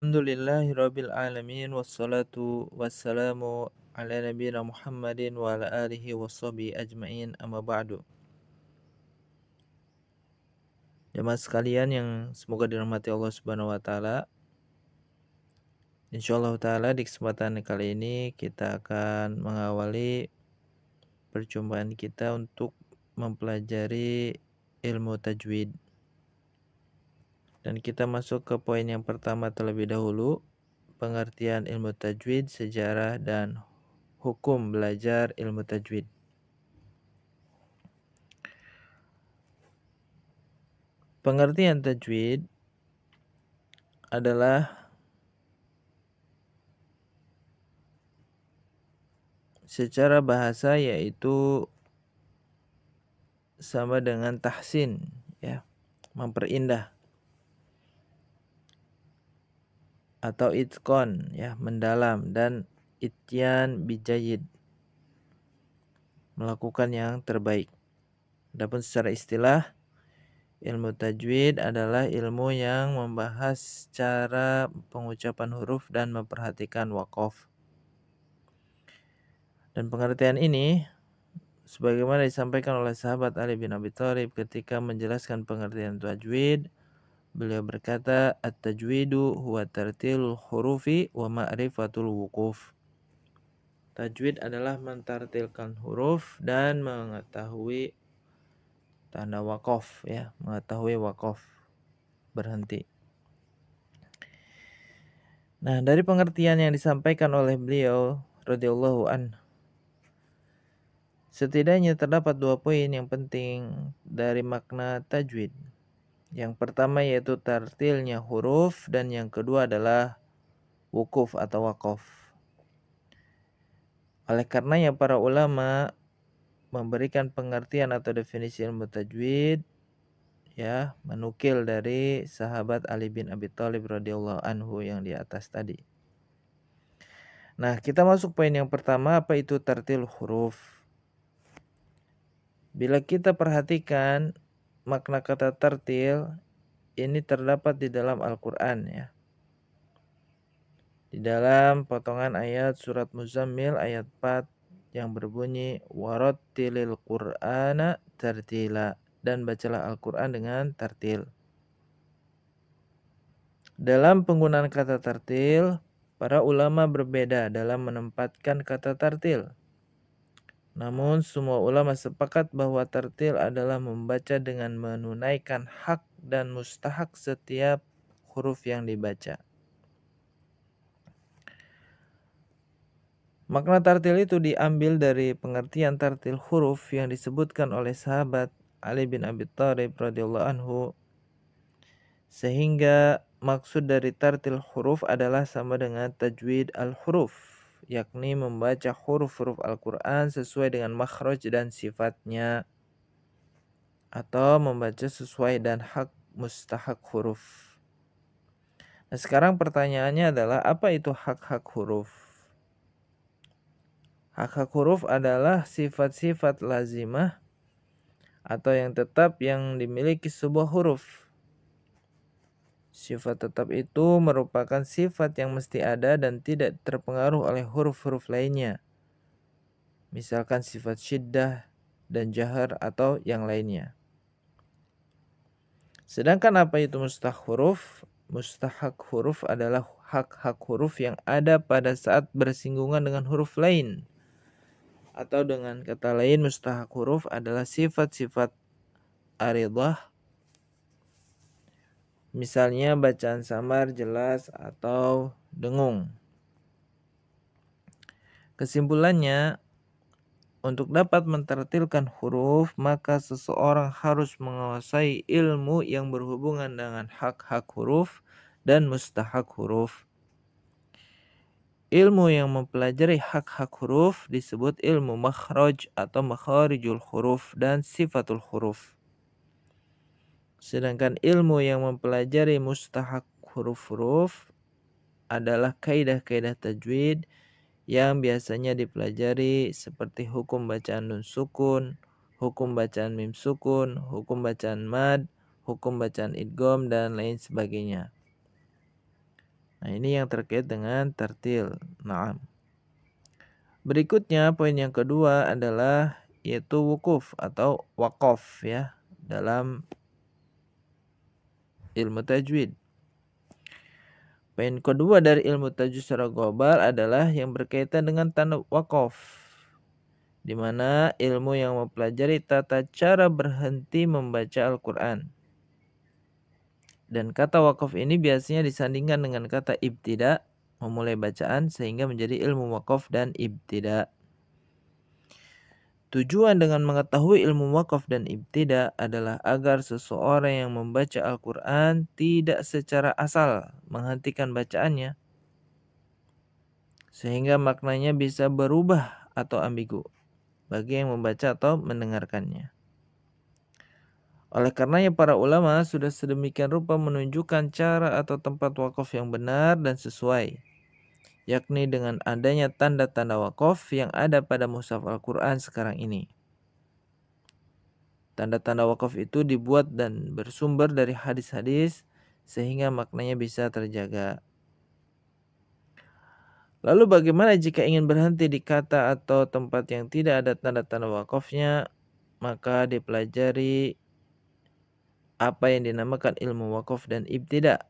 Alhamdulillahirabbil alamin wassalatu wassalamu ala nabiyyina Muhammadin wa ala alihi washabihi ajmain amma ba'du. Jemaah sekalian yang semoga dirahmati Allah Subhanahu wa taala. Insyaallah taala di kesempatan kali ini kita akan mengawali perjumpaan kita untuk mempelajari ilmu tajwid. Dan kita masuk ke poin yang pertama terlebih dahulu, pengertian ilmu tajwid, sejarah dan hukum belajar ilmu tajwid. Pengertian tajwid adalah secara bahasa yaitu sama dengan tahsin, ya, memperindah, atau itqon, ya, mendalam, dan ityan bijayid, melakukan yang terbaik. Adapun secara istilah, ilmu tajwid adalah ilmu yang membahas cara pengucapan huruf dan memperhatikan waqaf. Dan pengertian ini sebagaimana disampaikan oleh sahabat Ali bin Abi Thalib ketika menjelaskan pengertian tajwid, beliau berkata, "At-tajwidu huwa tartilul hurufi wa ma'rifatul wuquf." Tajwid adalah mentartilkan huruf dan mengetahui tanda waqaf, ya, mengetahui waqaf, berhenti. Nah, dari pengertian yang disampaikan oleh beliau radhiyallahu anhu, setidaknya terdapat 2 poin yang penting dari makna tajwid. Yang pertama yaitu tartilnya huruf, dan yang kedua adalah wukuf atau waqaf. Oleh karenanya para ulama memberikan pengertian atau definisi ilmu tajwid, ya, menukil dari sahabat Ali bin Abi Thalib radhiyallahu anhu yang di atas tadi. Nah, kita masuk poin yang pertama, apa itu tartil huruf? Bila kita perhatikan makna kata tartil ini terdapat di dalam Al-Qur'an, ya. Di dalam potongan ayat surat Muzammil ayat 4 yang berbunyi warattilil Qur'ana tartila, dan bacalah Al-Qur'an dengan tartil. Dalam penggunaan kata tartil, para ulama berbeda dalam menempatkan kata tartil. Namun semua ulama sepakat bahwa tartil adalah membaca dengan menunaikan hak dan mustahak setiap huruf yang dibaca. Makna tartil itu diambil dari pengertian tartil huruf yang disebutkan oleh sahabat Ali bin Abi Thalib radhiyallahu anhu, sehingga maksud dari tartil huruf adalah sama dengan tajwid al-huruf, yakni membaca huruf-huruf Al-Qur'an sesuai dengan makhraj dan sifatnya, atau membaca sesuai dan hak mustahak huruf. Nah, sekarang pertanyaannya adalah apa itu hak-hak huruf? Hak-hak huruf adalah sifat-sifat lazimah atau yang tetap yang dimiliki sebuah huruf. Sifat tetap itu merupakan sifat yang mesti ada dan tidak terpengaruh oleh huruf-huruf lainnya. Misalkan sifat syiddah dan jahar atau yang lainnya. Sedangkan apa itu mustahak huruf? Mustahak huruf adalah hak-hak huruf yang ada pada saat bersinggungan dengan huruf lain. Atau dengan kata lain, mustahak huruf adalah sifat-sifat aridah, misalnya bacaan samar, jelas, atau dengung. Kesimpulannya, untuk dapat mentartilkan huruf, maka seseorang harus menguasai ilmu yang berhubungan dengan hak-hak huruf dan mustahak huruf. Ilmu yang mempelajari hak-hak huruf disebut ilmu makhraj atau makharijul huruf dan sifatul huruf. Sedangkan ilmu yang mempelajari mustahak huruf-huruf adalah kaidah-kaidah tajwid yang biasanya dipelajari seperti hukum bacaan nun sukun, hukum bacaan mim sukun, hukum bacaan mad, hukum bacaan idgham, dan lain sebagainya. Nah, ini yang terkait dengan tartil. Naam. Berikutnya poin yang kedua adalah yaitu wukuf atau waqaf ya dalam ilmu tajwid. Poin kedua dari ilmu tajwid secara global adalah yang berkaitan dengan tanda waqaf, di mana ilmu yang mempelajari tata cara berhenti membaca Al-Quran. Dan kata waqaf ini biasanya disandingkan dengan kata ibtida, memulai bacaan, sehingga menjadi ilmu waqaf dan ibtida. Tujuan dengan mengetahui ilmu waqaf dan ibtida adalah agar seseorang yang membaca Al-Quran tidak secara asal menghentikan bacaannya, sehingga maknanya bisa berubah atau ambigu bagi yang membaca atau mendengarkannya. Oleh karenanya para ulama sudah sedemikian rupa menunjukkan cara atau tempat wakaf yang benar dan sesuai, yakni dengan adanya tanda-tanda wakaf yang ada pada mushaf Al-Quran sekarang ini. Tanda-tanda wakaf itu dibuat dan bersumber dari hadis-hadis sehingga maknanya bisa terjaga. Lalu bagaimana jika ingin berhenti di kata atau tempat yang tidak ada tanda-tanda wakafnya? Maka dipelajari apa yang dinamakan ilmu wakaf dan ibtida.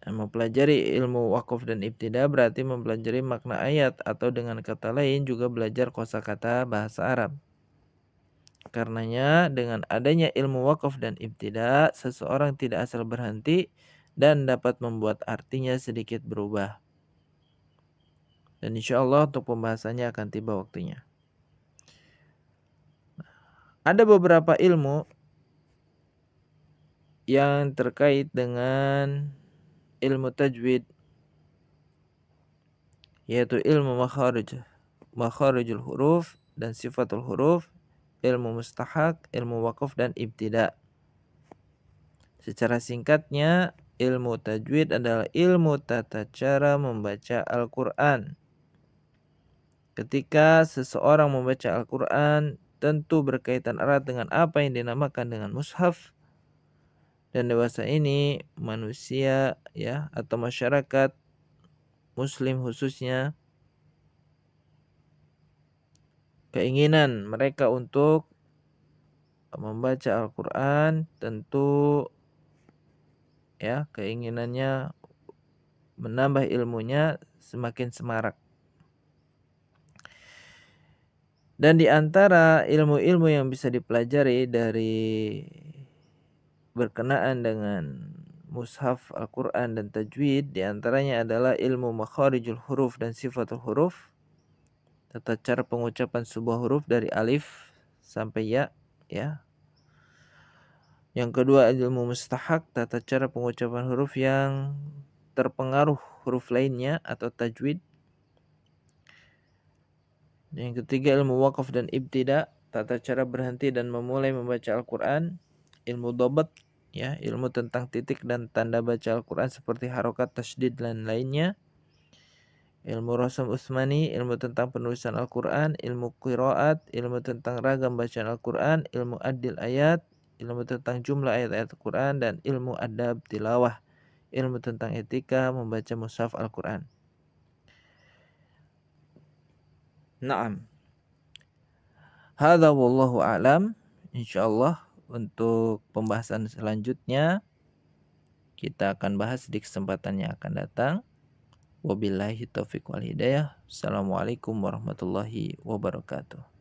Mempelajari ilmu wakaf dan ibtida berarti mempelajari makna ayat atau dengan kata lain juga belajar kosakata bahasa Arab. Karenanya dengan adanya ilmu wakaf dan ibtida, seseorang tidak asal berhenti dan dapat membuat artinya sedikit berubah. Dan insya Allah untuk pembahasannya akan tiba waktunya. Ada beberapa ilmu yang terkait dengan ilmu tajwid, yaitu ilmu makharijul huruf dan sifatul huruf, ilmu mustahak, ilmu waqaf dan ibtida. Secara singkatnya, ilmu tajwid adalah ilmu tata cara membaca Al-Quran. Ketika seseorang membaca Al-Quran, tentu berkaitan erat dengan apa yang dinamakan dengan mushaf. Dan dewasa ini manusia ya atau masyarakat muslim khususnya, keinginan mereka untuk membaca Al-Quran tentu ya keinginannya menambah ilmunya semakin semarak. Dan di antara ilmu-ilmu yang bisa dipelajari dari berkenaan dengan mushaf Al-Quran dan tajwid, di antaranya adalah ilmu makharijul huruf dan sifatul huruf, tata cara pengucapan sebuah huruf dari alif sampai ya. Yang kedua ilmu mustahak, tata cara pengucapan huruf yang terpengaruh huruf lainnya atau tajwid. Yang ketiga ilmu waqaf dan ibtida, tata cara berhenti dan memulai membaca Al-Quran. Ilmu dhabt ya, ilmu tentang titik dan tanda baca Al-Quran seperti harokat, tasydid dan lainnya. Ilmu rasam Utsmani, ilmu tentang penulisan Al-Quran. Ilmu qiraat, ilmu tentang ragam bacaan Al-Quran. Ilmu adil ayat, ilmu tentang jumlah ayat-ayat Al-Quran. Dan ilmu adab tilawah, ilmu tentang etika membaca mushaf Al-Quran. Naam. Hadza wallahu a'lam. Insyaallah untuk pembahasan selanjutnya kita akan bahas di kesempatan yang akan datang. Wabillahi taufiq wal hidayah. Assalamualaikum warahmatullahi wabarakatuh.